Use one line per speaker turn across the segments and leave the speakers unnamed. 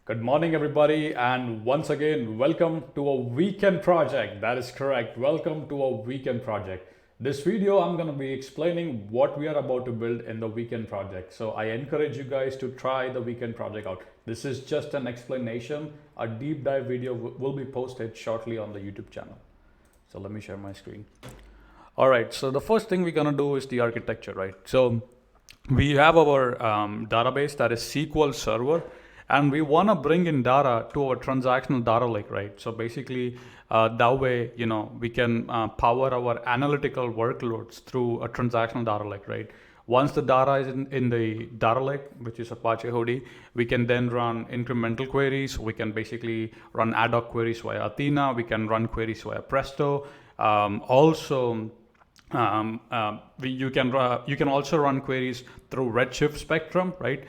Good morning, everybody, and once again, welcome to a weekend project. That is correct. Welcome to a weekend project. This video, I'm going to be explaining what we are about to build in the weekend project. So I encourage you guys to try the weekend project out. This is just an explanation. A deep dive video will be posted shortly on the YouTube channel. So let me share my screen. All right, so the first thing we're going to do is the architecture, right? So we have our database that is SQL Server, and we want to bring in data to our transactional data lake, right? So basically, that way, we can power our analytical workloads through a transactional data lake, right? Once the data is in the data lake, which is Apache Hudi, we can then run incremental queries. We can basically run ad hoc queries via Athena. We can run queries via Presto. You can also run queries through Redshift Spectrum, right?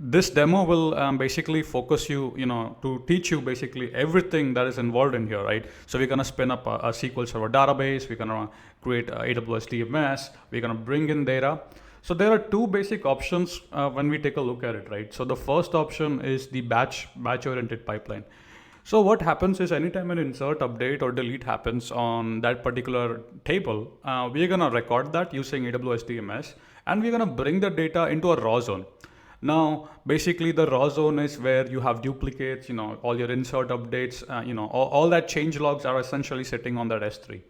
This demo will basically focus you, to teach you basically everything that is involved in here, right? So we're gonna spin up a SQL Server database. We're gonna create a AWS DMS. We're gonna bring in data. So there are two basic options when we take a look at it, right? So the first option is the batch-oriented pipeline. So what happens is anytime an insert, update, or delete happens on that particular table, we're gonna record that using AWS DMS, and we're gonna bring the data into a raw zone. Now, basically the raw zone is where you have duplicates, all your insert updates, all that change logs are essentially sitting on that S3.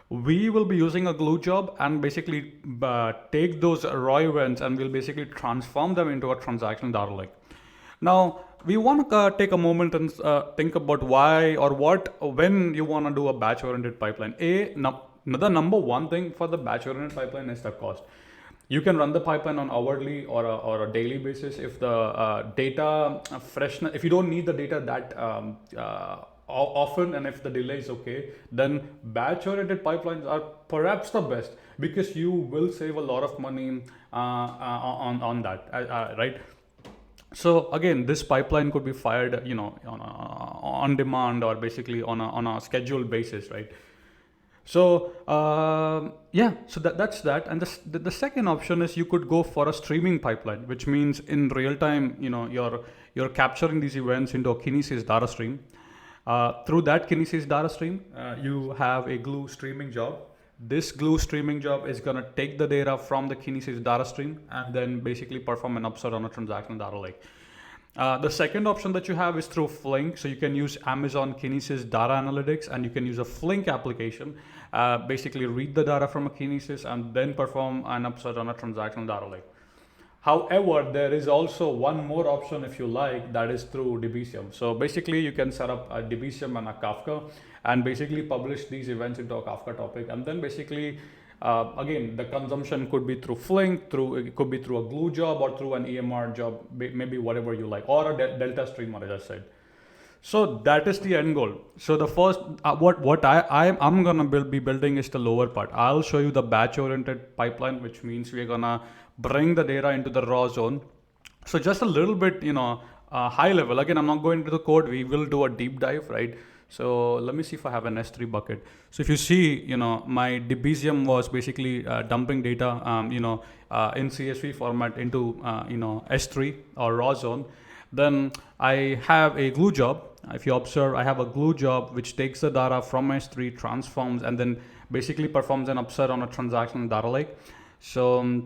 We will be using a glue job and basically take those raw events and we'll basically transform them into a transactional data lake. Now, we want to take a moment and think about why or when you want to do a batch-oriented pipeline. The number one thing for the batch-oriented pipeline is the cost. You can run the pipeline on hourly or a daily basis if the data freshness, if you don't need the data that often and if the delay is okay, then batch-oriented pipelines are perhaps the best because you will save a lot of money on that, right? So again, this pipeline could be fired, on demand or basically on a scheduled basis, right? So so that's that. And the second option is you could go for a streaming pipeline, which means in real time, you're capturing these events into a Kinesis data stream. Through that Kinesis data stream, you have a glue streaming job. This glue streaming job is going to take the data from the Kinesis data stream and then basically perform an upsert on a transactional data lake. The second option that you have is through Flink. So you can use Amazon Kinesis data analytics and you can use a Flink application, basically read the data from a Kinesis and then perform an upsert on a transactional data lake. However, there is also one more option if you like, that is through Debezium. So basically you can set up a Debezium and a Kafka and basically publish these events into a Kafka topic. And then basically, again, the consumption could be through Flink, it could be through a glue job or through an EMR job, maybe whatever you like, or a Delta streamer, as I said. So that is the end goal. So the first, what I'm gonna be building is the lower part. I'll show you the batch-oriented pipeline, which means we're gonna bring the data into the raw zone. So just a little bit, high level. Again, I'm not going into the code. We will do a deep dive, right? So let me see if I have an S3 bucket. So if you see, my Debezium was basically dumping data, in CSV format into, S3 or raw zone. Then I have a glue job. If you observe, I have a glue job which takes the data from S3, transforms, and then basically performs an upsert on a transactional data lake. So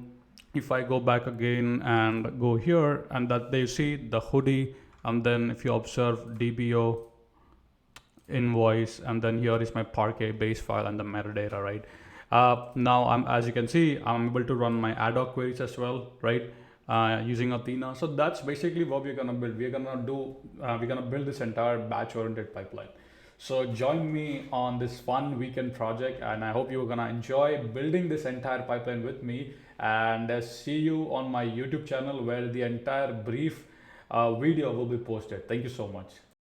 if I go back again and go here, and that they see the Hudi, and then if you observe DBO invoice, and then here is my Parquet base file and the metadata, right? Now as you can see, I'm able to run my ad hoc queries as well, right? Using Athena. So that's basically what we're gonna build. We're gonna build this entire batch-oriented pipeline. So join me on this fun weekend project, and I hope you're gonna enjoy building this entire pipeline with me. And see you on my YouTube channel where the entire brief video will be posted. Thank you so much.